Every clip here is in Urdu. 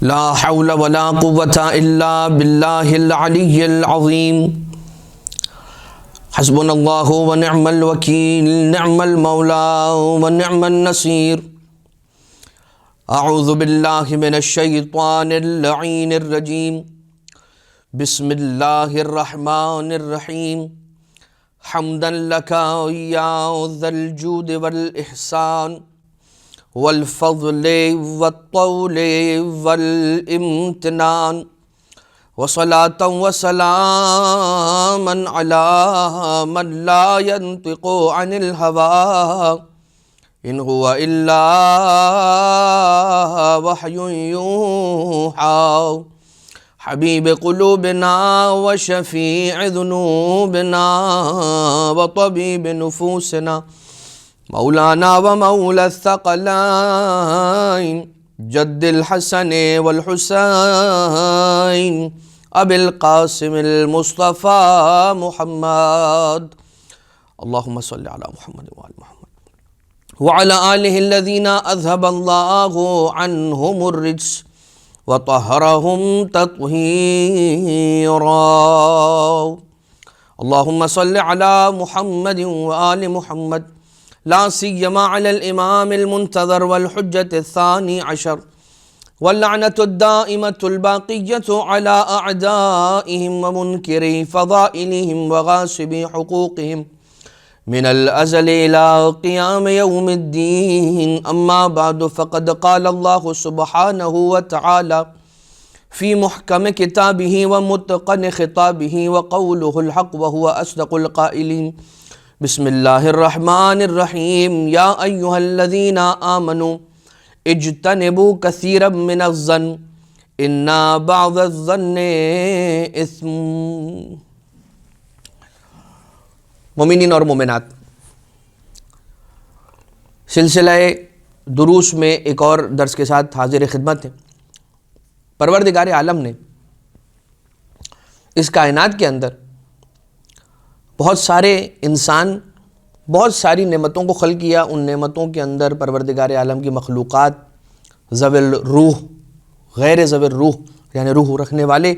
لا حول ولا قوة الا باللہ العلی العظیم حسبنا اللہ ونعم الوکیل نعم المولا ونعم النصیر اعوذ باللہ من الشیطان اللعین الرجیم بسم اللہ الرحمن الرحیم حمدا لک یا ذا الجود والاحسان والفضل والطول والامتنان وصلاة وسلاما على من لا ينطق عن الهوى إن هو إلا وحي يوحى حبيب قلوبنا وشفيع ذنوبنا وطبيب نفوسنا مولانا ومولى الثقلين جد الحسن والحسين ابي القاسم المصطفى محمد اللهم صل على محمد وعلى محمد وعلى آله الذين أذهب الله عنهم الرجس وطهرهم تطهيرا اللهم صل على محمد وآل محمد لا سيما على الإمام المنتظر والحجة الثاني عشر واللعنة الدائمة الباقية على أعدائهم ومنكري فضائلهم وغاصبي حقوقهم من الأزل إلى قيام يوم الدين أما بعد فقد قال الله سبحانه وتعالى في محكم كتابه ومتقن خطابه وقوله الحق وهو أصدق القائلين بسم اللہ الرحمن الرحیم یا ایہا الذین آمنوا اجتنبوا کثیرا من الظن ان بعض الظن اثم۔ مومنین اور مومنات، سلسلہ دروس میں ایک اور درس کے ساتھ حاضر خدمت ہیں۔ پروردگار عالم نے اس کائنات کے اندر بہت سارے انسان بہت ساری نعمتوں کو خلق کیا۔ ان نعمتوں کے اندر پروردگار عالم کی مخلوقات ذوی الروح، غیر ذوی الروح، یعنی روح رکھنے والے،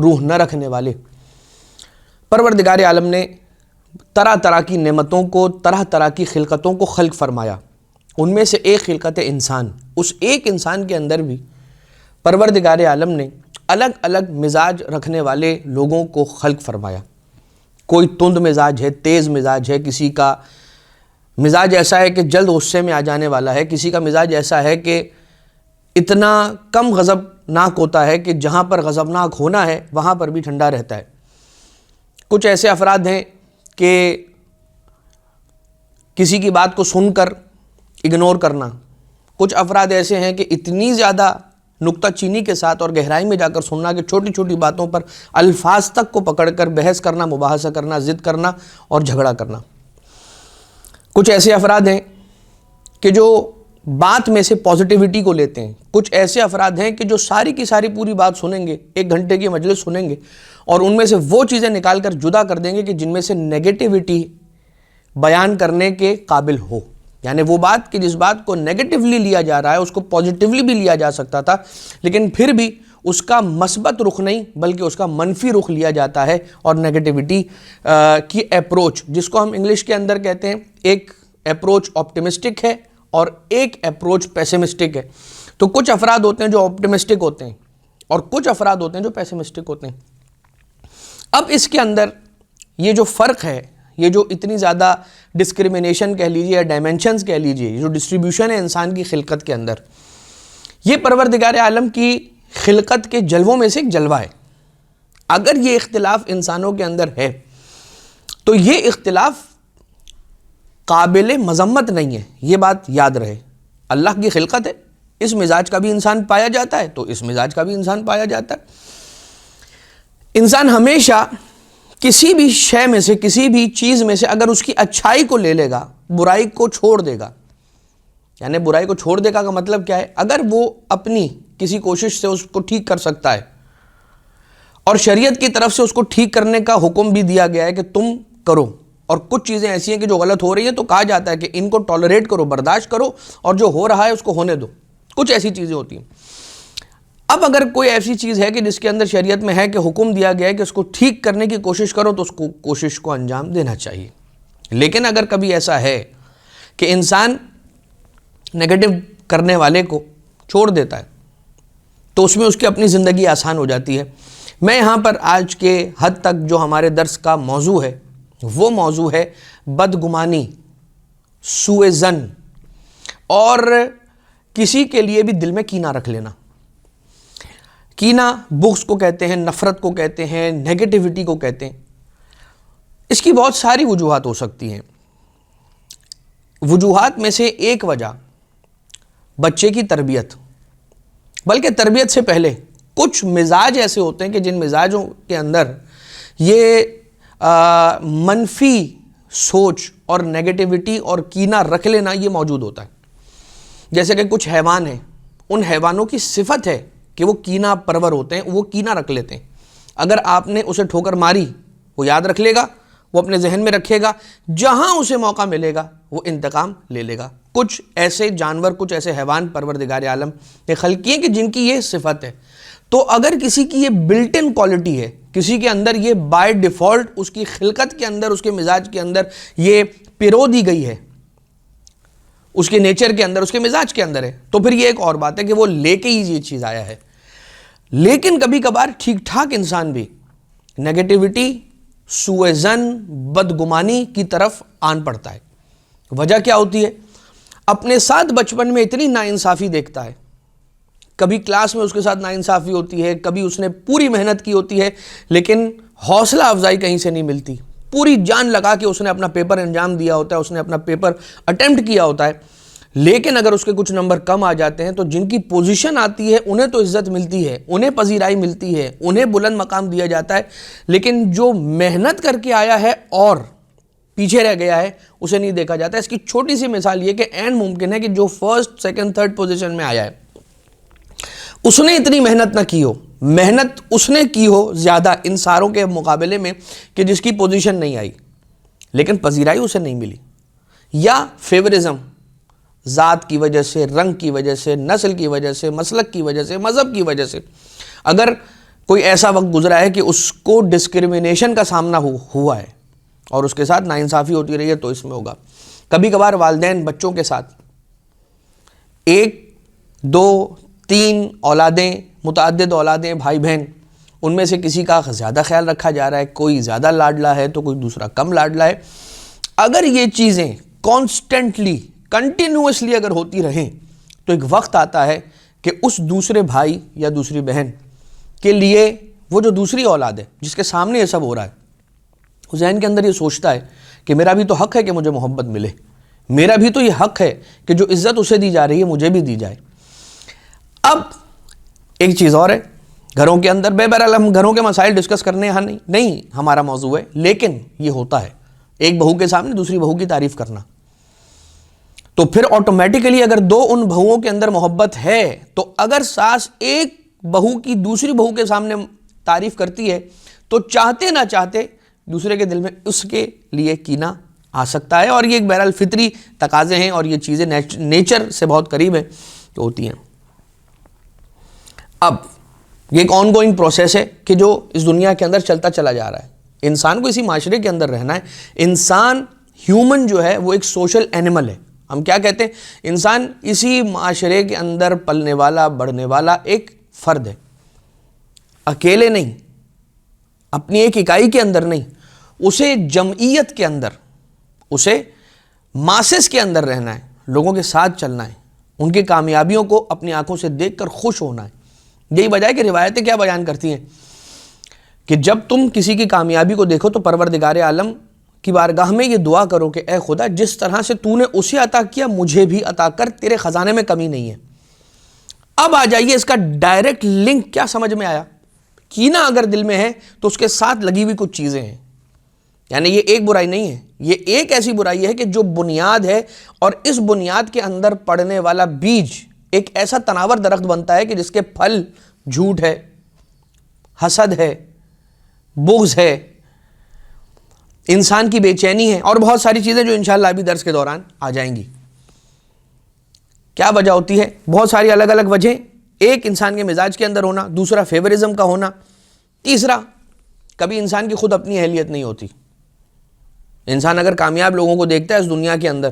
روح نہ رکھنے والے، پروردگار عالم نے طرح طرح کی نعمتوں کو، طرح طرح کی خلقتوں کو خلق فرمایا۔ ان میں سے ایک خلقت انسان، اس ایک انسان کے اندر بھی پروردگار عالم نے الگ الگ مزاج رکھنے والے لوگوں کو خلق فرمایا۔ کوئی تند مزاج ہے، تیز مزاج ہے، کسی کا مزاج ایسا ہے کہ جلد غصے میں آ جانے والا ہے، کسی کا مزاج ایسا ہے کہ اتنا کم غضبناک ہوتا ہے کہ جہاں پر غضبناک ہونا ہے وہاں پر بھی ٹھنڈا رہتا ہے۔ کچھ ایسے افراد ہیں کہ کسی کی بات کو سن کر اگنور کرنا، کچھ افراد ایسے ہیں کہ اتنی زیادہ نکتہ چینی کے ساتھ اور گہرائی میں جا کر سننا کہ چھوٹی چھوٹی باتوں پر الفاظ تک کو پکڑ کر بحث کرنا، مباحثہ کرنا، ضد کرنا اور جھگڑا کرنا۔ کچھ ایسے افراد ہیں کہ جو بات میں سے پازیٹیوٹی کو لیتے ہیں، کچھ ایسے افراد ہیں کہ جو ساری کی ساری پوری بات سنیں گے، 1 گھنٹے کی مجلس سنیں گے اور ان میں سے وہ چیزیں نکال کر جدا کر دیں گے کہ جن میں سے نیگیٹیوٹی بیان کرنے کے قابل ہو، یعنی وہ بات کہ جس بات کو نیگیٹیولی لیا جا رہا ہے اس کو پازیٹیولی بھی لیا جا سکتا تھا، لیکن پھر بھی اس کا مثبت رخ نہیں بلکہ اس کا منفی رخ لیا جاتا ہے، اور نیگیٹیوٹی کی اپروچ، جس کو ہم انگلش کے اندر کہتے ہیں، ایک اپروچ آپٹیمسٹک ہے اور ایک اپروچ پیسمسٹک ہے۔ تو کچھ افراد ہوتے ہیں جو آپٹیمسٹک ہوتے ہیں اور کچھ افراد ہوتے ہیں جو پیسمسٹک ہوتے ہیں۔ اب اس کے اندر یہ جو فرق ہے، یہ جو اتنی زیادہ ڈسکریمنیشن کہہ لیجیے یا ڈائمنشنز کہہ لیجیے، یہ جو ڈسٹریبیوشن ہے انسان کی خلقت کے اندر، یہ پروردگار عالم کی خلقت کے جلووں میں سے ایک جلوہ ہے۔ اگر یہ اختلاف انسانوں کے اندر ہے تو یہ اختلاف قابل مذمت نہیں ہے، یہ بات یاد رہے۔ اللہ کی خلقت ہے، اس مزاج کا بھی انسان پایا جاتا ہے تو اس مزاج کا بھی انسان پایا جاتا ہے۔ انسان ہمیشہ کسی بھی شے میں سے، کسی بھی چیز میں سے اگر اس کی اچھائی کو لے لے گا، برائی کو چھوڑ دے گا، یعنی برائی کو چھوڑ دے گا کا مطلب کیا ہے؟ اگر وہ اپنی کسی کوشش سے اس کو ٹھیک کر سکتا ہے اور شریعت کی طرف سے اس کو ٹھیک کرنے کا حکم بھی دیا گیا ہے کہ تم کرو، اور کچھ چیزیں ایسی ہیں کہ جو غلط ہو رہی ہیں تو کہا جاتا ہے کہ ان کو ٹالریٹ کرو، برداشت کرو، اور جو ہو رہا ہے اس کو ہونے دو۔ کچھ ایسی چیزیں ہوتی ہیں۔ اب اگر کوئی ایسی چیز ہے کہ جس کے اندر شریعت میں ہے کہ حکم دیا گیا ہے کہ اس کو ٹھیک کرنے کی کوشش کرو تو اس کو کوشش کو انجام دینا چاہیے. لیکن اگر کبھی ایسا ہے کہ انسان نیگیٹو کرنے والے کو چھوڑ دیتا ہے تو اس میں اس کی اپنی زندگی آسان ہو جاتی ہے. میں یہاں پر آج کے حد تک جو ہمارے درس کا موضوع ہے وہ موضوع ہے بدگمانی، سوء ظن، اور کسی کے لیے بھی دل میں کینہ رکھ لینا. کینہ بغض کو کہتے ہیں، نفرت کو کہتے ہیں، نیگیٹیوٹی کو کہتے ہیں. اس کی بہت ساری وجوہات ہو سکتی ہیں. وجوہات میں سے ایک وجہ بچے کی تربیت، بلکہ تربیت سے پہلے کچھ مزاج ایسے ہوتے ہیں کہ جن مزاجوں کے اندر یہ منفی سوچ اور نیگیٹیوٹی اور کینہ رکھ لینا یہ موجود ہوتا ہے. جیسے کہ کچھ حیوان ہیں، ان حیوانوں کی صفت ہے کہ وہ کینہ پرور ہوتے ہیں، وہ کینہ رکھ لیتے ہیں. اگر آپ نے اسے ٹھوکر ماری وہ یاد رکھ لے گا، وہ اپنے ذہن میں رکھے گا، جہاں اسے موقع ملے گا وہ انتقام لے لے گا. کچھ ایسے جانور، کچھ ایسے حیوان پروردگار عالم نے خلق کیے کہ جن کی یہ صفت ہے. تو اگر کسی کی یہ بلٹ ان کوالٹی ہے، کسی کے اندر یہ بائی ڈیفالٹ اس کی خلقت کے اندر، اس کے مزاج کے اندر یہ پیرو دی گئی ہے، اس کے نیچر کے اندر، اس کے مزاج کے اندر ہے، تو پھر یہ ایک اور بات ہے کہ وہ لے کے ہی یہ چیز آیا ہے. لیکن کبھی کبھار ٹھیک ٹھاک انسان بھی نیگیٹیوٹی، سوء ظن، بدگمانی کی طرف آن پڑتا ہے. وجہ کیا ہوتی ہے؟ اپنے ساتھ بچپن میں اتنی ناانصافی دیکھتا ہے. کبھی کلاس میں اس کے ساتھ ناانصافی ہوتی ہے، کبھی اس نے پوری محنت کی ہوتی ہے لیکن حوصلہ افزائی کہیں سے نہیں ملتی. پوری جان لگا کے اس نے اپنا پیپر انجام دیا ہوتا ہے، اس نے اپنا پیپر اٹیمپٹ کیا ہوتا ہے، لیکن اگر اس کے کچھ نمبر کم آ جاتے ہیں تو جن کی پوزیشن آتی ہے انہیں تو عزت ملتی ہے، انہیں پذیرائی ملتی ہے، انہیں بلند مقام دیا جاتا ہے، لیکن جو محنت کر کے آیا ہے اور پیچھے رہ گیا ہے اسے نہیں دیکھا جاتا. اس کی چھوٹی سی مثال یہ کہ این ممکن ہے کہ جو فرسٹ، سیکنڈ، تھرڈ پوزیشن میں آیا ہے اس نے اتنی محنت نہ کی ہو، محنت اس نے کی ہو زیادہ ان ساروں کے مقابلے میں کہ جس کی پوزیشن نہیں آئی، لیکن پذیرائی اسے نہیں ملی. یا فیورزم، ذات کی وجہ سے، رنگ کی وجہ سے، نسل کی وجہ سے، مسلک کی وجہ سے، مذہب کی وجہ سے، اگر کوئی ایسا وقت گزرا ہے کہ اس کو ڈسکریمنیشن کا سامنا ہوا ہے اور اس کے ساتھ ناانصافی ہوتی رہی ہے تو اس میں ہوگا. کبھی کبھار والدین بچوں کے ساتھ 1، 2، 3 اولادیں، متعدد اولادیں، بھائی بہن، ان میں سے کسی کا زیادہ خیال رکھا جا رہا ہے، کوئی زیادہ لاڈلا ہے تو کوئی دوسرا کم لاڈلا ہے. اگر یہ چیزیں کانسٹنٹلی، کنٹینیوسلی اگر ہوتی رہیں تو ایک وقت آتا ہے کہ اس دوسرے بھائی یا دوسری بہن کے لیے وہ جو دوسری اولاد ہے جس کے سامنے یہ سب ہو رہا ہے، وہ ذہن کے اندر یہ سوچتا ہے کہ میرا بھی تو حق ہے کہ مجھے محبت ملے، میرا بھی تو یہ حق ہے کہ جو عزت اسے دی جا رہی ہے مجھے بھی دی جائے. اب ایک چیز اور ہے، گھروں کے اندر بہرحال ہم گھروں کے مسائل ڈسکس کرنے یہاں نہیں ہمارا موضوع ہے، لیکن یہ ہوتا ہے ایک بہو کے سامنے دوسری بہو کی تعریف کرنا. تو پھر آٹومیٹیکلی اگر دو ان بہوؤں کے اندر محبت ہے تو اگر ساس ایک بہو کی دوسری بہو کے سامنے تعریف کرتی ہے تو چاہتے نہ چاہتے دوسرے کے دل میں اس کے لیے کینہ آ سکتا ہے. اور یہ ایک بہرحال فطری تقاضے ہیں اور یہ چیزیں نیچر سے بہت قریب ہیں تو ہوتی ہیں. اب یہ ایک آن گوئنگ پروسیس ہے کہ جو اس دنیا کے اندر چلتا چلا جا رہا ہے. انسان کو اسی معاشرے کے اندر رہنا ہے. انسان، ہیومن جو ہے وہ ایک سوشل اینیمل ہے. ہم کیا کہتے ہیں؟ انسان اسی معاشرے کے اندر پلنے والا، بڑھنے والا ایک فرد ہے، اکیلے نہیں، اپنی ایک اکائی کے اندر نہیں، اسے جمعیت کے اندر، اسے ماسس کے اندر رہنا ہے، لوگوں کے ساتھ چلنا ہے، ان کی کامیابیوں کو اپنی آنکھوں سے دیکھ کر خوش ہونا ہے. یہی وجہ ہے کہ روایتیں کیا بیان کرتی ہیں کہ جب تم کسی کی کامیابی کو دیکھو تو پروردگار عالم کی بارگاہ میں یہ دعا کرو کہ اے خدا، جس طرح سے تو نے اسے عطا کیا مجھے بھی عطا کر، تیرے خزانے میں کمی نہیں ہے. اب آ جائیے اس کا ڈائریکٹ لنک کیا سمجھ میں آیا؟ کینہ اگر دل میں ہے تو اس کے ساتھ لگی ہوئی کچھ چیزیں ہیں. یعنی یہ ایک برائی نہیں ہے، یہ ایک ایسی برائی ہے کہ جو بنیاد ہے، اور اس بنیاد کے اندر پڑنے والا بیج ایک ایسا تناور درخت بنتا ہے کہ جس کے پھل جھوٹ ہے، حسد ہے، بغض ہے، انسان کی بے چینی ہے، اور بہت ساری چیزیں جو انشاءاللہ ابھی درس کے دوران آ جائیں گی. کیا وجہ ہوتی ہے؟ بہت ساری الگ الگ وجہیں ایک انسان کے مزاج کے اندر ہونا، دوسرا فیورزم کا ہونا، تیسرا کبھی انسان کی خود اپنی اہلیت نہیں ہوتی. انسان اگر کامیاب لوگوں کو دیکھتا ہے اس دنیا کے اندر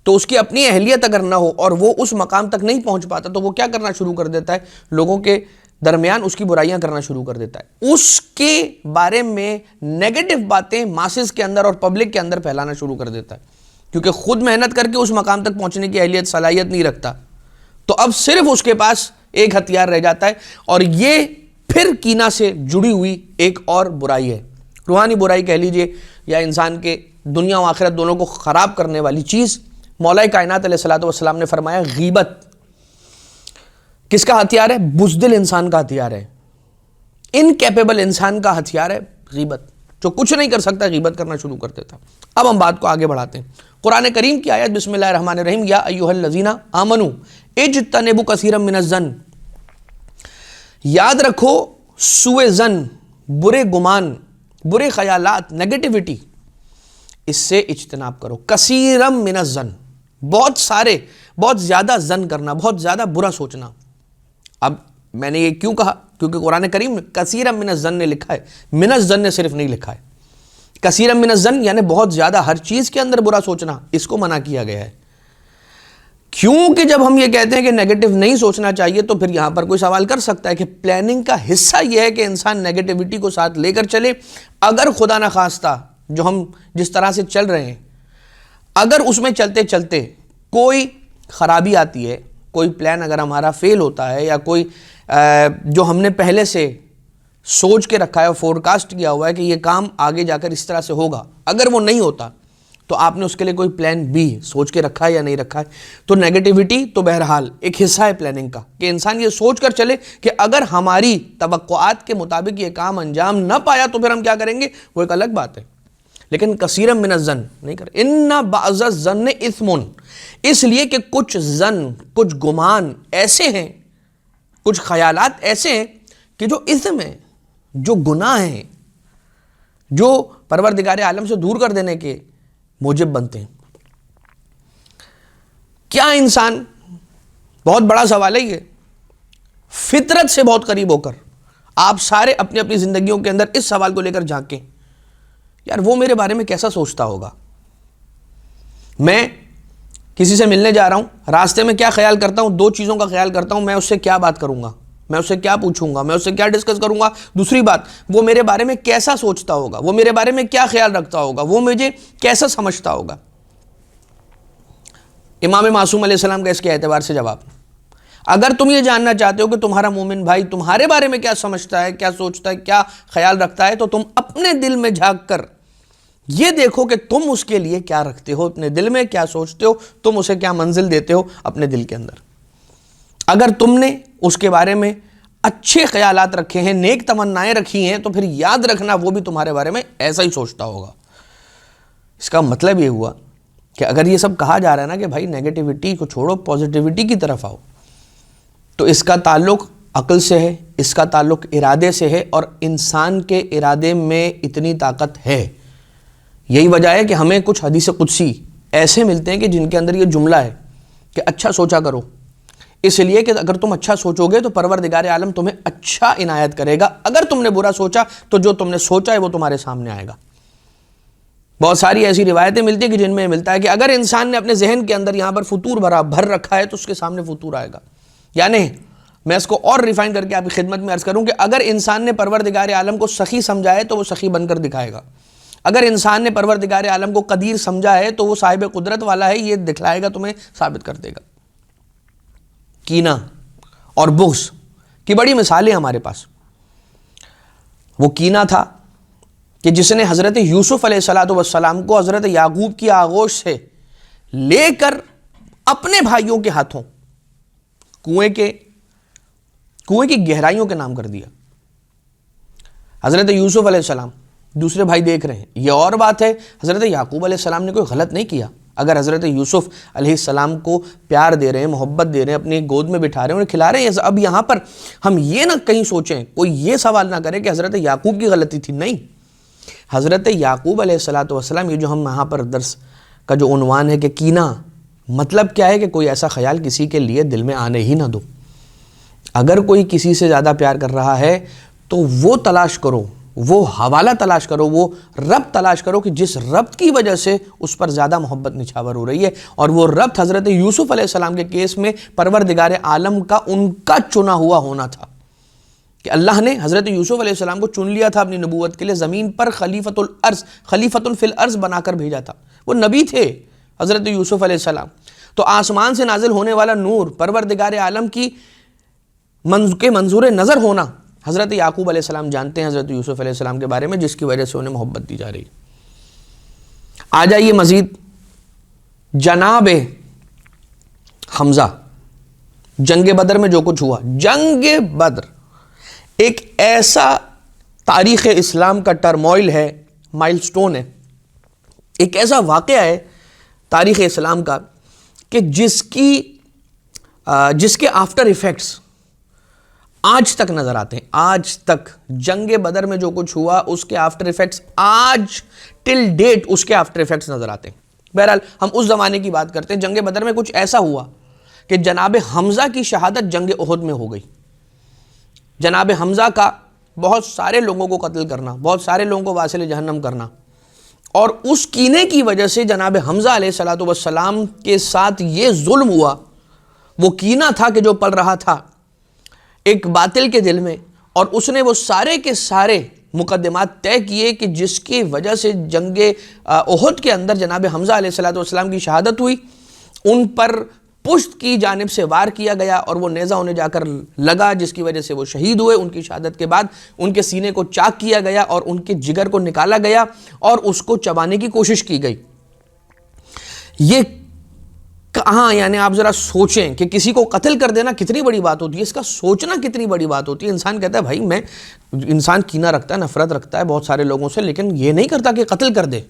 تو اس کی اپنی اہلیت اگر نہ ہو اور وہ اس مقام تک نہیں پہنچ پاتا تو وہ کیا کرنا شروع کر دیتا ہے؟ لوگوں کے درمیان اس کی برائیاں کرنا شروع کر دیتا ہے، اس کے بارے میں نیگیٹو باتیں ماسز کے اندر اور پبلک کے اندر پھیلانا شروع کر دیتا ہے، کیونکہ خود محنت کر کے اس مقام تک پہنچنے کی اہلیت صلاحیت نہیں رکھتا. تو اب صرف اس کے پاس ایک ہتھیار رہ جاتا ہے، اور یہ پھر کینہ سے جڑی ہوئی ایک اور برائی ہے، روحانی برائی کہہ لیجئے یا انسان کے دنیا و آخرت دونوں کو خراب کرنے والی چیز. مولا کائنات علیہ الصلوۃ والسلام نے فرمایا غیبت کس کا ہتھیار ہے؟ بزدل انسان کا ہتھیار ہے، انکیپیبل انسان کا ہتھیار ہے غیبت. جو کچھ نہیں کر سکتا غیبت کرنا شروع کر دیتا. اب ہم بات کو آگے بڑھاتے ہیں. قرآن کریم کی آیت بسم اللہ الرحمن الرحیم، یا ایھا الذین آمنوا اجتنبوا کثیرا من الظن. یاد رکھو سوء ظن، برے گمان، برے خیالات، نیگیٹیوٹی، اس سے اجتناب کرو. کثیرا من الظن، بہت سارے، بہت زیادہ ظن کرنا، بہت زیادہ برا سوچنا. اب میں نے یہ کیوں کہا؟ کیونکہ قرآن کریم میں کثیرا من الظن نے لکھا ہے، من الظن نے صرف نہیں لکھا ہے. کثیرا من الظن یعنی بہت زیادہ ہر چیز کے اندر برا سوچنا، اس کو منع کیا گیا ہے. کیونکہ جب ہم یہ کہتے ہیں کہ نیگیٹو نہیں سوچنا چاہیے تو پھر یہاں پر کوئی سوال کر سکتا ہے کہ پلاننگ کا حصہ یہ ہے کہ انسان نیگیٹیوٹی کو ساتھ لے کر چلے. اگر خدا نخواستہ جو ہم جس طرح سے چل رہے ہیں، اگر اس میں چلتے چلتے کوئی خرابی آتی ہے، کوئی پلان اگر ہمارا فیل ہوتا ہے، یا کوئی جو ہم نے پہلے سے سوچ کے رکھا ہے اور فور کاسٹ کیا ہوا ہے کہ یہ کام آگے جا کر اس طرح سے ہوگا، اگر وہ نہیں ہوتا تو آپ نے اس کے لیے کوئی پلان بی سوچ کے رکھا ہے یا نہیں رکھا ہے. تو نیگیٹیوٹی تو بہرحال ایک حصہ ہے پلاننگ کا، کہ انسان یہ سوچ کر چلے کہ اگر ہماری توقعات کے مطابق یہ کام انجام نہ پایا تو پھر ہم کیا کریں گے، وہ ایک الگ بات ہے. لیکن کثیرا من الظن نہیں کرے. ان بعض الظن اثم، اس لیے کہ کچھ ظن، کچھ گمان ایسے ہیں، کچھ خیالات ایسے ہیں کہ جو اثم ہیں، جو گناہ ہیں، جو پروردگار عالم سے دور کر دینے کے موجب بنتے ہیں. کیا انسان، بہت بڑا سوال ہے یہ، فطرت سے بہت قریب ہو کر آپ سارے اپنی اپنی زندگیوں کے اندر اس سوال کو لے کر جھانکیں، یار وہ میرے بارے میں کیسا سوچتا ہوگا؟ میں کسی سے ملنے جا رہا ہوں، راستے میں کیا خیال کرتا ہوں؟ دو چیزوں کا خیال کرتا ہوں. میں اس سے کیا بات کروں گا، میں اس سے کیا پوچھوں گا، میں اس سے کیا ڈسکس کروں گا. دوسری بات، وہ میرے بارے میں کیسا سوچتا ہوگا، وہ میرے بارے میں کیا خیال رکھتا ہوگا، وہ مجھے کیسا سمجھتا ہوگا. امام معصوم علیہ السلام کا اس کے اعتبار سے جواب، اگر تم یہ جاننا چاہتے ہو کہ تمہارا مومن بھائی تمہارے بارے میں کیا سمجھتا ہے، کیا سوچتا ہے، کیا خیال رکھتا ہے، تو تم اپنے دل میں جھانک کر یہ دیکھو کہ تم اس کے لیے کیا رکھتے ہو، اپنے دل میں کیا سوچتے ہو، تم اسے کیا منزل دیتے ہو اپنے دل کے اندر. اگر تم نے اس کے بارے میں اچھے خیالات رکھے ہیں، نیک تمنائیں رکھی ہیں، تو پھر یاد رکھنا وہ بھی تمہارے بارے میں ایسا ہی سوچتا ہوگا. اس کا مطلب یہ ہوا کہ اگر یہ سب کہا جا رہا ہے نا کہ بھائی نیگیٹیوٹی کو چھوڑو، پازیٹیوٹی کی طرف آؤ، تو اس کا تعلق عقل سے ہے، اس کا تعلق ارادے سے ہے، اور انسان کے ارادے میں اتنی طاقت ہے. یہی وجہ ہے کہ ہمیں کچھ حدیث قدسی ایسے ملتے ہیں کہ جن کے اندر یہ جملہ ہے کہ اچھا سوچا کرو، اس لیے کہ اگر تم اچھا سوچو گے تو پروردگار عالم تمہیں اچھا عنایت کرے گا. اگر تم نے برا سوچا تو جو تم نے سوچا ہے وہ تمہارے سامنے آئے گا. بہت ساری ایسی روایتیں ملتی ہیں کہ جن میں ملتا ہے کہ اگر انسان نے اپنے ذہن کے اندر یہاں پر فطور بھر رکھا ہے تو اس کے سامنے فطور آئے گا. یعنی میں اس کو اور ریفائن کر کے آپ کی خدمت میں عرض کروں کہ اگر انسان نے پروردگار عالم کو سخی سمجھا ہے تو وہ سخی بن کر دکھائے گا. اگر انسان نے پروردگار عالم کو قدیر سمجھا ہے تو وہ صاحب قدرت والا ہے، یہ دکھلائے گا، تمہیں ثابت کر دے گا. کینہ اور بغض کی بڑی مثالیں ہمارے پاس. وہ کینہ تھا کہ جس نے حضرت یوسف علیہ السلام کو حضرت یعقوب کی آغوش سے لے کر اپنے بھائیوں کے ہاتھوں کنویں کی گہرائیوں کے نام کر دیا. حضرت یوسف علیہ السلام، دوسرے بھائی دیکھ رہے ہیں. یہ اور بات ہے، حضرت یعقوب علیہ السلام نے کوئی غلط نہیں کیا. اگر حضرت یوسف علیہ السلام کو پیار دے رہے ہیں، محبت دے رہے ہیں، اپنی گود میں بٹھا رہے ہیں، انہیں کھلا رہے ہیں. اب یہاں پر ہم یہ نہ کہیں سوچیں، کوئی یہ سوال نہ کرے کہ حضرت یعقوب کی غلطی تھی. نہیں، حضرت یعقوب علیہ السلام، یہ جو ہم یہاں پر درس کا جو عنوان ہے کہ کینہ، مطلب کیا ہے کہ کوئی ایسا خیال کسی کے لیے دل میں آنے ہی نہ دو. اگر کوئی کسی سے زیادہ پیار کر رہا ہے تو وہ تلاش کرو، وہ حوالہ تلاش کرو، وہ ربط تلاش کرو کہ جس ربط کی وجہ سے اس پر زیادہ محبت نچھاور ہو رہی ہے، اور وہ ربط حضرت یوسف علیہ السلام کے کیس میں پروردگار عالم کا ان کا چنا ہوا ہونا تھا کہ اللہ نے حضرت یوسف علیہ السلام کو چن لیا تھا اپنی نبوت کے لیے، زمین پر خلیفۃ الارض، خلیفۃ فی الارض بنا کر بھیجا تھا، وہ نبی تھے حضرت یوسف علیہ السلام۔ تو آسمان سے نازل ہونے والا نور، پروردگار عالم کی کے منظور نظر ہونا، حضرت یعقوب علیہ السلام جانتے ہیں حضرت یوسف علیہ السلام کے بارے میں، جس کی وجہ سے انہیں محبت دی جا رہی۔ آ جائیے مزید، جناب حمزہ، جنگ بدر میں جو کچھ ہوا، جنگ بدر ایک ایسا تاریخ اسلام کا ٹرموائل ہے، مائل سٹون ہے، ایک ایسا واقعہ ہے تاریخ اسلام کا کہ جس کے آفٹر ایفیکٹس آج تک نظر آتے ہیں۔ آج تک جنگ بدر میں جو کچھ ہوا اس کے آفٹر ایفیکٹس آج ٹل ڈیٹ اس کے آفٹر ایفیکٹس نظر آتے ہیں۔ بہرحال ہم اس زمانے کی بات کرتے ہیں۔ جنگ بدر میں کچھ ایسا ہوا کہ جناب حمزہ کی شہادت جنگ احد میں ہو گئی۔ جناب حمزہ کا بہت سارے لوگوں کو قتل کرنا، بہت سارے لوگوں کو واصل جہنم کرنا، اور اس کینے کی وجہ سے جناب حمزہ علیہ السلام کے ساتھ یہ ظلم ہوا۔ وہ کینہ تھا کہ جو پل رہا تھا ایک باطل کے دل میں، اور اس نے وہ سارے کے سارے مقدمات طے کیے کہ جس کی وجہ سے جنگ احد کے اندر جناب حمزہ علیہ السلام کی شہادت ہوئی۔ ان پر پشت کی جانب سے وار کیا گیا اور وہ نیزہ انہیں جا کر لگا، جس کی وجہ سے وہ شہید ہوئے۔ ان کی شہادت کے بعد ان کے سینے کو چاک کیا گیا اور ان کے جگر کو نکالا گیا اور اس کو چبانے کی کوشش کی گئی۔ یہ کہاں، یعنی آپ ذرا سوچیں کہ کسی کو قتل کر دینا کتنی بڑی بات ہوتی ہے، اس کا سوچنا کتنی بڑی بات ہوتی ہے۔ انسان کہتا ہے بھائی انسان کینہ رکھتا ہے، نفرت رکھتا ہے بہت سارے لوگوں سے، لیکن یہ نہیں کرتا کہ قتل کر دے۔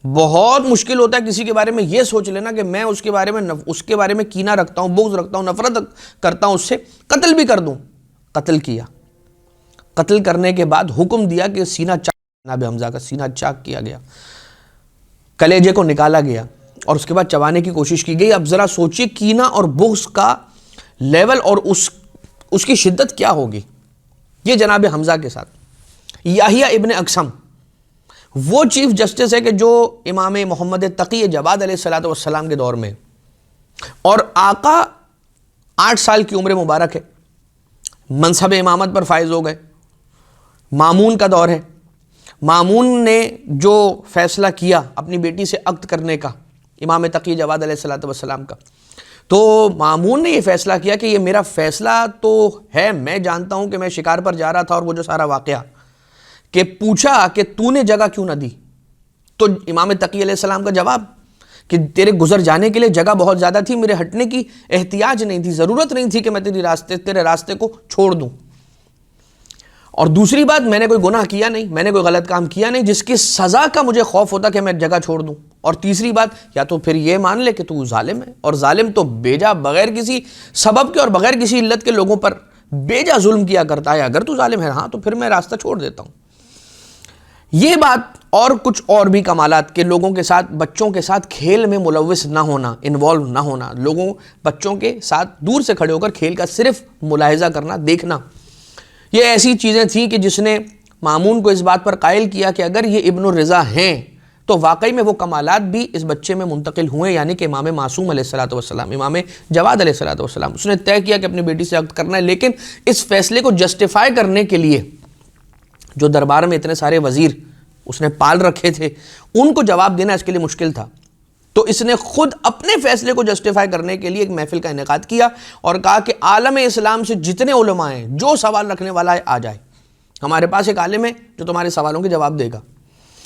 بہت مشکل ہوتا ہے کسی کے بارے میں یہ سوچ لینا کہ میں اس کے بارے میں کینہ رکھتا ہوں، بغض رکھتا ہوں، نفرت کرتا ہوں، اس سے قتل بھی کر دوں۔ قتل کیا، قتل کرنے کے بعد حکم دیا کہ سینہ چاک، جناب حمزہ کا سینہ چاک کیا گیا، کلیجے کو نکالا گیا اور اس کے بعد چبانے کی کوشش کی گئی۔ اب ذرا سوچئے کینہ اور بغض کا لیول اور اس کی شدت کیا ہوگی۔ یہ جناب حمزہ کے ساتھ۔ یحییٰ ابن اقسم وہ چیف جسٹس ہے کہ جو امام محمد تقی جواد علیہ السلام کے دور میں، اور آقا 8 سال کی عمر مبارک ہے، منصب امامت پر فائز ہو گئے۔ مامون کا دور ہے، مامون نے جو فیصلہ کیا اپنی بیٹی سے عقد کرنے کا، امام تقی جواد علیہ السلام کا، تو مامون نے یہ فیصلہ کیا کہ یہ میرا فیصلہ تو ہے، میں جانتا ہوں کہ میں شکار پر جا رہا تھا، اور وہ جو سارا واقعہ کہ پوچھا کہ تو نے جگہ کیوں نہ دی، تو امام تقی علیہ السلام کا جواب کہ تیرے گزر جانے کے لیے جگہ بہت زیادہ تھی، میرے ہٹنے کی احتیاج نہیں تھی، ضرورت نہیں تھی کہ میں تیرے راستے کو چھوڑ دوں۔ اور دوسری بات، میں نے کوئی گناہ کیا نہیں، میں نے کوئی غلط کام کیا نہیں جس کی سزا کا مجھے خوف ہوتا کہ میں جگہ چھوڑ دوں۔ اور تیسری بات، یا تو پھر یہ مان لے کہ تو ظالم ہے، اور ظالم تو بیجا بغیر کسی سبب کے اور بغیر کسی علت کے لوگوں پر بیجا ظلم کیا کرتا ہے۔ اگر تو ظالم ہے ہاں تو پھر میں راستہ چھوڑ دیتا ہوں۔ یہ بات اور کچھ اور بھی کمالات کہ لوگوں کے ساتھ، بچوں کے ساتھ کھیل میں ملوث نہ ہونا، انوالو نہ ہونا، بچوں کے ساتھ دور سے کھڑے ہو کر کھیل کا صرف ملاحظہ کرنا، دیکھنا، یہ ایسی چیزیں تھیں کہ جس نے مامون کو اس بات پر قائل کیا کہ اگر یہ ابن الرضا ہیں تو واقعی میں وہ کمالات بھی اس بچے میں منتقل ہوئے، یعنی کہ امام معصوم علیہ السلام، امام جواد علیہ السلام۔ اس نے طے کیا کہ اپنی بیٹی سے عقد کرنا ہے، لیکن اس فیصلے کو جسٹیفائی کرنے کے لیے جو دربار میں اتنے سارے وزیر اس نے پال رکھے تھے، ان کو جواب دینا اس کے لیے مشکل تھا، تو اس نے خود اپنے فیصلے کو جسٹیفائی کرنے کے لیے ایک محفل کا انعقاد کیا اور کہا کہ عالم اسلام سے جتنے علماء ہیں، جو سوال رکھنے والا ہے آ جائے، ہمارے پاس ایک عالم ہے جو تمہارے سوالوں کے جواب دے گا۔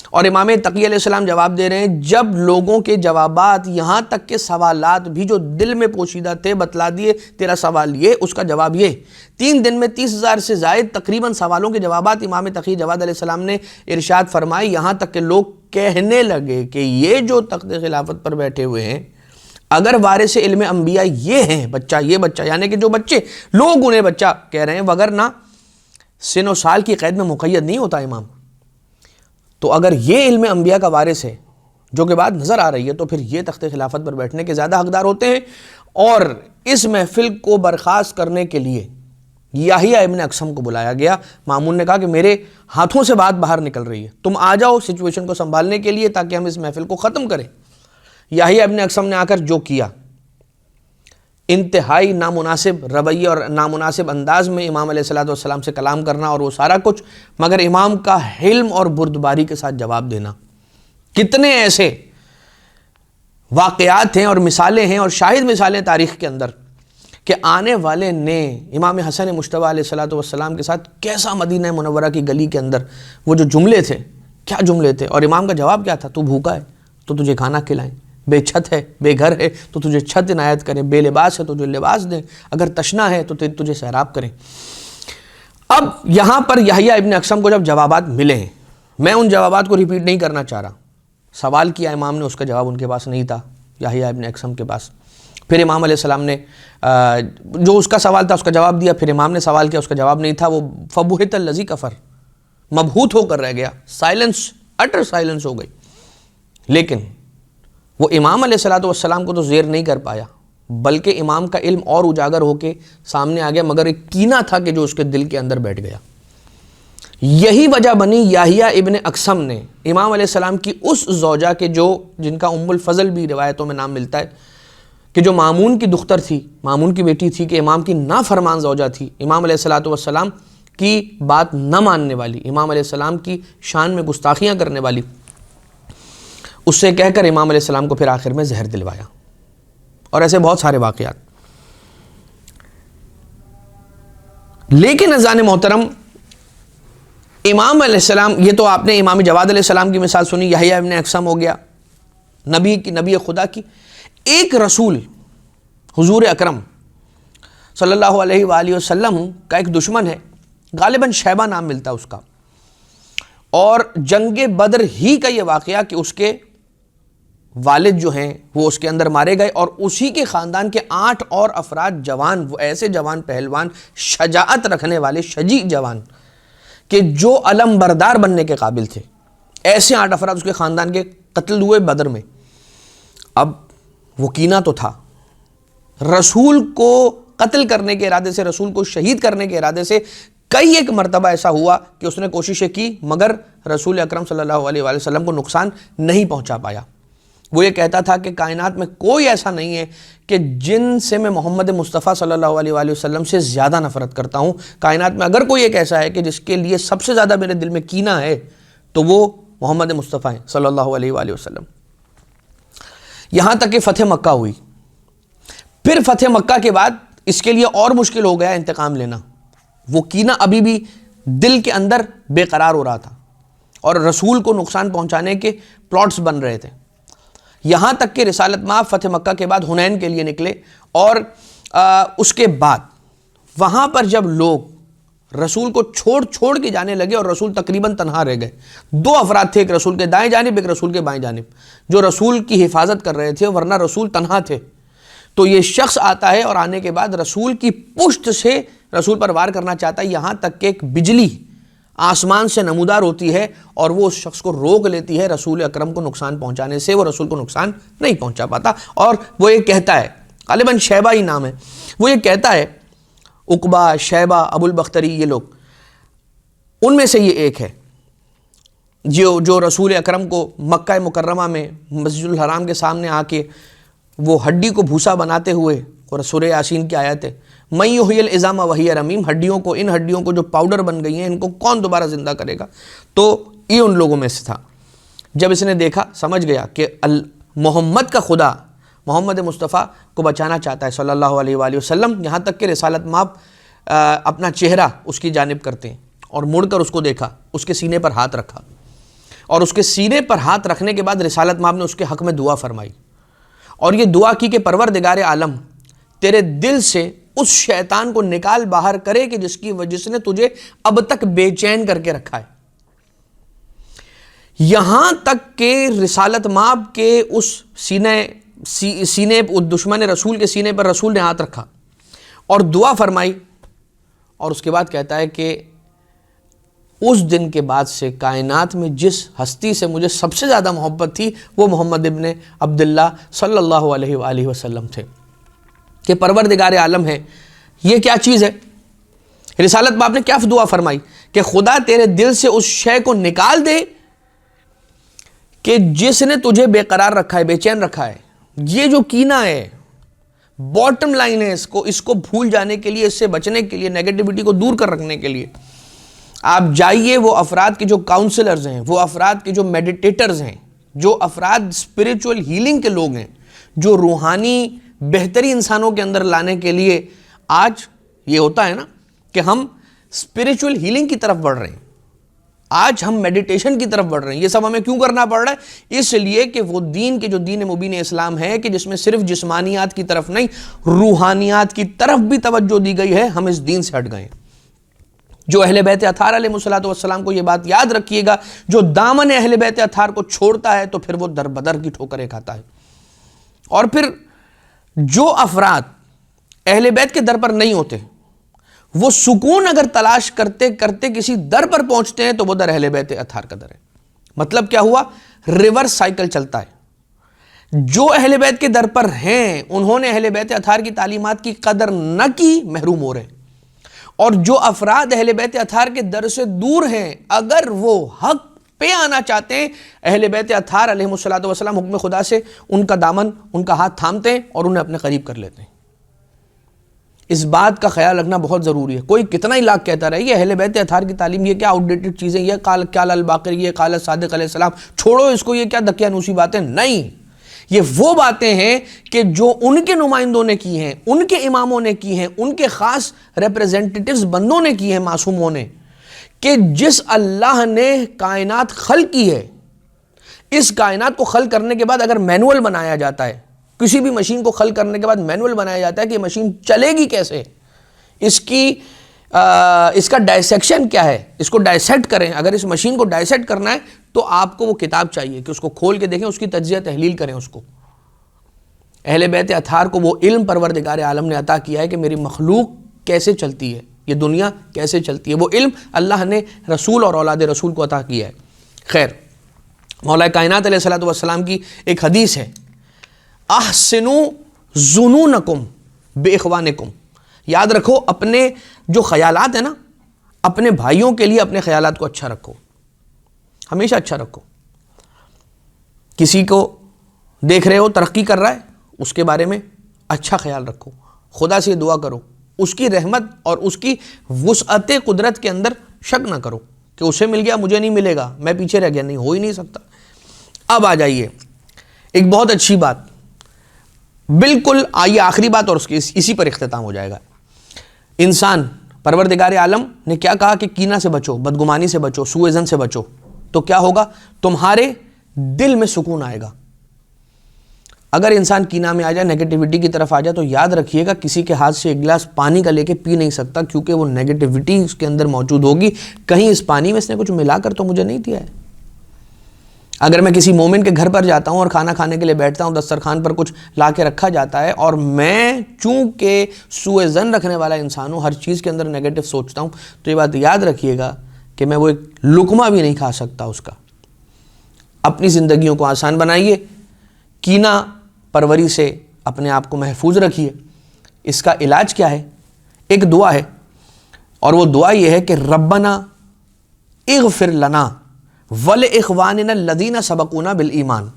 اور امام تقی علیہ السلام جواب دے رہے ہیں، جب لوگوں کے جوابات یہاں تک کہ سوالات بھی جو دل میں پوشیدہ تھے بتلا دیے، تیرا سوال یہ، اس کا جواب یہ۔ 3 دن میں 30,000 سے زائد تقریباً سوالوں کے جوابات امام تقی جواد علیہ السلام نے ارشاد فرمائے، یہاں تک کہ لوگ کہنے لگے کہ یہ جو تخت خلافت پر بیٹھے ہوئے ہیں، اگر وارث علم انبیاء یہ ہیں، یہ بچہ یعنی کہ جو بچے لوگ انہیں بچہ کہہ رہے ہیں، وگرنہ سن و سال کی قید میں مقید نہیں ہوتا امام، تو اگر یہ علم انبیاء کا وارث ہے جو کہ بات نظر آ رہی ہے، تو پھر یہ تخت خلافت پر بیٹھنے کے زیادہ حقدار ہوتے ہیں۔ اور اس محفل کو برخاست کرنے کے لیے یحییٰ ابن اقسم کو بلایا گیا. مامون نے کہا کہ میرے ہاتھوں سے بات باہر نکل رہی ہے, تم آ جاؤ سچویشن کو سنبھالنے کے لیے تاکہ ہم اس محفل کو ختم کریں. یحییٰ ابن اقسم نے آ کر جو کیا, انتہائی نامناسب رویے اور نامناسب انداز میں امام علیہ السلام سے کلام کرنا اور وہ سارا کچھ, مگر امام کا حلم اور بردباری کے ساتھ جواب دینا. کتنے ایسے واقعات ہیں اور مثالیں ہیں اور شاہد مثالیں تاریخ کے اندر کہ آنے والے نے امام حسن مجتبیٰ علیہ السلام کے ساتھ کیسا مدینہ منورہ کی گلی کے اندر وہ جو جملے تھے, کیا جملے تھے, اور امام کا جواب کیا تھا, تو بھوکا ہے تو تجھے کھانا کھلائیں, بے چھت ہے بے گھر ہے تو تجھے چھت عنایت کریں, بے لباس ہے تو تجھے لباس دیں, اگر تشنا ہے تو تجھے سیراب کریں. اب یہاں پر یحییٰ ابن اقسم کو جب جوابات ملے ہیں, میں ان جوابات کو ریپیٹ نہیں کرنا چاہ رہا. سوال کیا امام نے, اس کا جواب ان کے پاس نہیں تھا, یحییٰ ابن اقسم کے پاس. پھر امام علیہ السلام نے جو اس کا سوال تھا اس کا جواب دیا, پھر امام نے سوال کیا, اس کا جواب نہیں تھا. وہ فبہت الذی کفر, مبہوت ہو کر رہ گیا, سائلنس, اٹر سائلنس ہو گئی. لیکن وہ امام علیہ السلام کو تو زیر نہیں کر پایا, بلکہ امام کا علم اور اجاگر ہو کے سامنے آ گیا, مگر ایک کینہ تھا کہ جو اس کے دل کے اندر بیٹھ گیا. یہی وجہ بنی یحییٰ ابن اقسم نے امام علیہ السلام کی اس زوجہ کے, جو جن کا ام الفضل بھی روایتوں میں نام ملتا ہے, کہ جو مامون کی دختر تھی, مامون کی بیٹی تھی, کہ امام کی نافرمان زوجہ تھی, امام علیہ السلام کی بات نہ ماننے والی, امام علیہ السلام کی شان میں گستاخیاں کرنے والی, اس سے کہہ کر امام علیہ السلام کو پھر آخر میں زہر دلوایا. اور ایسے بہت سارے واقعات. لیکن اذان محترم, امام علیہ السلام, یہ تو آپ نے امام جواد علیہ السلام کی مثال سنی, یحییٰ ابن اقسم ہو گیا, نبی خدا کی. ایک رسول حضور اکرم صلی اللہ علیہ وآلہ وسلم کا ایک دشمن ہے, غالباً شیبہ نام ملتا ہے اس کا, اور جنگ بدر ہی کا یہ واقعہ کہ اس کے والد جو ہیں وہ اس کے اندر مارے گئے, اور اسی کے خاندان کے 8 اور افراد جوان, وہ ایسے جوان پہلوان, شجاعت رکھنے والے, شجیع جوان, کہ جو علم بردار بننے کے قابل تھے, ایسے 8 افراد اس کے خاندان کے قتل ہوئے بدر میں. اب وہ کینہ تو تھا, رسول کو قتل کرنے کے ارادے سے, رسول کو شہید کرنے کے ارادے سے کئی ایک مرتبہ ایسا ہوا کہ اس نے کوششیں کی, مگر رسول اکرم صلی اللہ علیہ وآلہ وسلم کو نقصان نہیں پہنچا پایا. وہ یہ کہتا تھا کہ کائنات میں کوئی ایسا نہیں ہے کہ جن سے میں محمد مصطفیٰ صلی اللہ علیہ وآلہ وسلم سے زیادہ نفرت کرتا ہوں. کائنات میں اگر کوئی ایک ایسا ہے کہ جس کے لیے سب سے زیادہ میرے دل میں کینہ ہے تو وہ محمد مصطفیٰ ہیں صلی اللہ علیہ وآلہ وسلم. یہاں تک کہ فتح مکہ ہوئی. پھر فتح مکہ کے بعد اس کے لیے اور مشکل ہو گیا انتقام لینا. وہ کینہ ابھی بھی دل کے اندر بے قرار ہو رہا تھا, اور رسول کو نقصان پہنچانے کے پلاٹس بن رہے تھے. یہاں تک کہ رسالت مآب فتح مکہ کے بعد حنین کے لیے نکلے, اور اس کے بعد وہاں پر جب لوگ رسول کو چھوڑ کے جانے لگے اور رسول تقریباً تنہا رہ گئے. 2 افراد تھے, ایک رسول کے دائیں جانب, ایک رسول کے بائیں جانب, جو رسول کی حفاظت کر رہے تھے, ورنہ رسول تنہا تھے. تو یہ شخص آتا ہے اور آنے کے بعد رسول کی پشت سے رسول پر وار کرنا چاہتا ہے, یہاں تک کہ ایک بجلی آسمان سے نمودار ہوتی ہے اور وہ اس شخص کو روک لیتی ہے رسول اکرم کو نقصان پہنچانے سے. وہ رسول کو نقصان نہیں پہنچا پاتا, اور وہ یہ کہتا ہے, غالباً شیبہ ہی نام ہے, وہ یہ کہتا ہے, عقبہ, شیبہ, ابو البختری, یہ لوگ, ان میں سے یہ ایک ہے جو رسول اکرم کو مکہ مکرمہ میں مسجد الحرام کے سامنے آ کے وہ ہڈی کو بھوسا بناتے ہوئے, اور سورہ یاسین کی آیت ہے, من یحیی العظام وہی رمیم, ہڈیوں کو, ان ہڈیوں کو جو پاؤڈر بن گئی ہیں, ان کو کون دوبارہ زندہ کرے گا. تو یہ ان لوگوں میں سے تھا. جب اس نے دیکھا, سمجھ گیا کہ محمد کا خدا محمد مصطفیٰ کو بچانا چاہتا ہے صلی اللہ علیہ وآلہ وسلم, یہاں تک کہ رسالت مآب اپنا چہرہ اس کی جانب کرتے ہیں, اور مڑ کر اس کو دیکھا, اس کے سینے پر ہاتھ رکھا, اور اس کے سینے پر ہاتھ رکھنے کے بعد رسالت مآب نے اس کے حق میں دعا فرمائی, اور یہ دعا کی کہ پروردگار عالم تیرے دل سے اس شیطان کو نکال باہر کرے کہ جس نے تجھے اب تک بے چین کر کے رکھا ہے. یہاں تک کہ رسالت مآب کے اس سینے دشمن رسول کے سینے پر رسول نے ہاتھ رکھا اور دعا فرمائی, اور اس کے بعد کہتا ہے کہ اس دن کے بعد سے کائنات میں جس ہستی سے مجھے سب سے زیادہ محبت تھی وہ محمد ابن عبداللہ صلی اللہ علیہ وآلہ وسلم تھے. کہ پروردگار عالم ہے, یہ کیا چیز ہے رسالت باپ نے کیا دعا فرمائی کہ خدا تیرے دل سے اس شے کو نکال دے کہ جس نے تجھے بے قرار رکھا ہے، بے چین رکھا ہے. یہ جو کینہ ہے، باٹم لائن ہے، اس کو بھول جانے کے لیے، اس سے بچنے کے لیے، نیگیٹیوٹی کو دور کر رکھنے کے لیے آپ جائیے وہ افراد کے جو کاؤنسلرز ہیں، وہ افراد کے جو میڈیٹیٹرز ہیں، جو افراد اسپریچول ہیلنگ کے لوگ ہیں، جو روحانی بہتری انسانوں کے اندر لانے کے لیے. آج یہ ہوتا ہے نا کہ ہم اسپریچول ہیلنگ کی طرف بڑھ رہے ہیں، آج ہم میڈیٹیشن کی طرف بڑھ رہے ہیں. یہ سب ہمیں کیوں کرنا پڑ رہا ہے؟ اس لیے کہ وہ دین کے جو دین مبین اسلام ہے کہ جس میں صرف جسمانیات کی طرف نہیں، روحانیات کی طرف بھی توجہ دی گئی ہے، ہم اس دین سے ہٹ گئے. جو اہل بیت اطہار علیہ السلام کو یہ بات یاد رکھیے گا، جو دامن اہل بیت اطہار کو چھوڑتا ہے تو پھر وہ در بدر کی ٹھوکریں کھاتا ہے. اور پھر جو افراد اہل بیت کے در پر نہیں ہوتے، وہ سکون اگر تلاش کرتے کرتے کسی در پر پہنچتے ہیں تو وہ در اہل بیت اطہار کا در ہے. مطلب کیا ہوا؟ ریورس سائیکل چلتا ہے. جو اہل بیت کے در پر ہیں انہوں نے اہل بیت اطہار کی تعلیمات کی قدر نہ کی، محروم ہو رہے ہیں. اور جو افراد اہل بیت اطہار کے در سے دور ہیں، اگر وہ حق پہ آنا چاہتے ہیں، اہل بیت اطہار علیہ السلام حکم خدا سے ان کا دامن، ان کا ہاتھ تھامتے ہیں اور انہیں اپنے قریب کر لیتے ہیں. اس بات کا خیال رکھنا بہت ضروری ہے. کوئی کتنا ہی لاکھ کہتا رہے یہ اہل بیت اطہار کی تعلیم، یہ کیا آؤٹ ڈیٹڈ چیزیں، یہ قال الباقر، یہ قال صادق علیہ السلام، چھوڑو اس کو، یہ کیا دقیانوسی باتیں. نہیں، یہ وہ باتیں ہیں کہ جو ان کے نمائندوں نے کی ہیں، ان کے اماموں نے کی ہیں، ان کے خاص ریپریزنٹیٹیوز بندوں نے کی ہیں، معصوموں نے. کہ جس اللہ نے کائنات خلق کی ہے، اس کائنات کو خلق کرنے کے بعد اگر مینول بنایا جاتا ہے، کسی بھی مشین کو خلق کرنے کے بعد مینول بنایا جاتا ہے کہ یہ مشین چلے گی کیسے، اس کا ڈائسیکشن کیا ہے، اس کو ڈائسیکٹ کریں. اگر اس مشین کو ڈائسیکٹ کرنا ہے تو آپ کو وہ کتاب چاہیے کہ اس کو کھول کے دیکھیں، اس کی تجزیہ تحلیل کریں. اس کو اہل بیت اطہار کو وہ علم پروردگار عالم نے عطا کیا ہے کہ میری مخلوق کیسے چلتی ہے، یہ دنیا کیسے چلتی ہے. وہ علم اللہ نے رسول اور اولاد رسول کو عطا کیا ہے. خیر، مولا کائنات علیہ السلام کی ایک حدیث ہے، احسنوا ظنونکم باخوانکم. یاد رکھو اپنے جو خیالات ہیں نا، اپنے بھائیوں کے لیے اپنے خیالات کو اچھا رکھو، ہمیشہ اچھا رکھو. کسی کو دیکھ رہے ہو ترقی کر رہا ہے، اس کے بارے میں اچھا خیال رکھو. خدا سے دعا کرو اس کی رحمت اور اس کی وسعت قدرت کے اندر شک نہ کرو کہ اسے مل گیا مجھے نہیں ملے گا، میں پیچھے رہ گیا. نہیں، ہو ہی نہیں سکتا. اب آ جائیے ایک بہت اچھی بات، بالکل آئیے آخری بات اور اسی پر اختتام ہو جائے گا. انسان، پروردگار عالم نے کیا کہا کہ کینہ سے بچو، بدگمانی سے بچو، سوء ظن سے بچو. تو کیا ہوگا؟ تمہارے دل میں سکون آئے گا. اگر انسان کینہ میں آ جائے، نیگیٹیوٹی کی طرف آ جائے، تو یاد رکھیے گا کسی کے ہاتھ سے ایک گلاس پانی کا لے کے پی نہیں سکتا، کیونکہ وہ نیگیٹیوٹی اس کے اندر موجود ہوگی. کہیں اس پانی میں اس نے کچھ ملا کر تو مجھے نہیں دیا ہے. اگر میں کسی مومن کے گھر پر جاتا ہوں اور کھانا کھانے کے لیے بیٹھتا ہوں، دسترخوان پر کچھ لا کے رکھا جاتا ہے، اور میں چونکہ سوء ظن رکھنے والا انسان ہوں، ہر چیز کے اندر نیگیٹو سوچتا ہوں، تو یہ بات یاد رکھیے گا کہ میں وہ ایک لقمہ بھی نہیں کھا سکتا اس کا. اپنی زندگیوں کو آسان بنائیے، کینہ پروری سے اپنے آپ کو محفوظ رکھیے. اس کا علاج کیا ہے؟ ایک دعا ہے، اور وہ دعا یہ ہے کہ ربنا اغفر لنا ولاخواننا الذین سبقونا بالایمان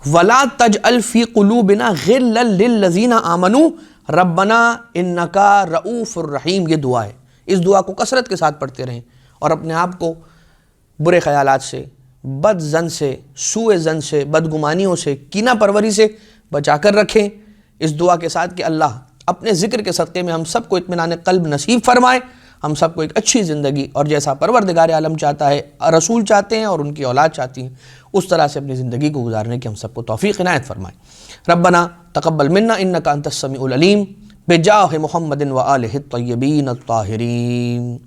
ولا تجعل فی قلوبنا غلا للذین آمنوا ربنا انک رؤوف الرحیم. یہ دعا ہے. اس دعا کو کثرت کے ساتھ پڑھتے رہیں اور اپنے آپ کو برے خیالات سے، بد ظن سے، سوء ظن سے، بدگمانیوں سے، کینہ پروری سے بچا کر رکھیں. اس دعا کے ساتھ کہ اللہ اپنے ذکر کے صدقے میں ہم سب کو اطمینان قلب نصیب فرمائے، ہم سب کو ایک اچھی زندگی اور جیسا پروردگار عالم چاہتا ہے، رسول چاہتے ہیں اور ان کی اولاد چاہتی ہیں، اس طرح سے اپنی زندگی کو گزارنے کی ہم سب کو توفیق عنایت فرمائے. ربنا تقبل منا انک انت السمیع العلیم بجاہ محمد و آلہ الطیبین الطاہرین.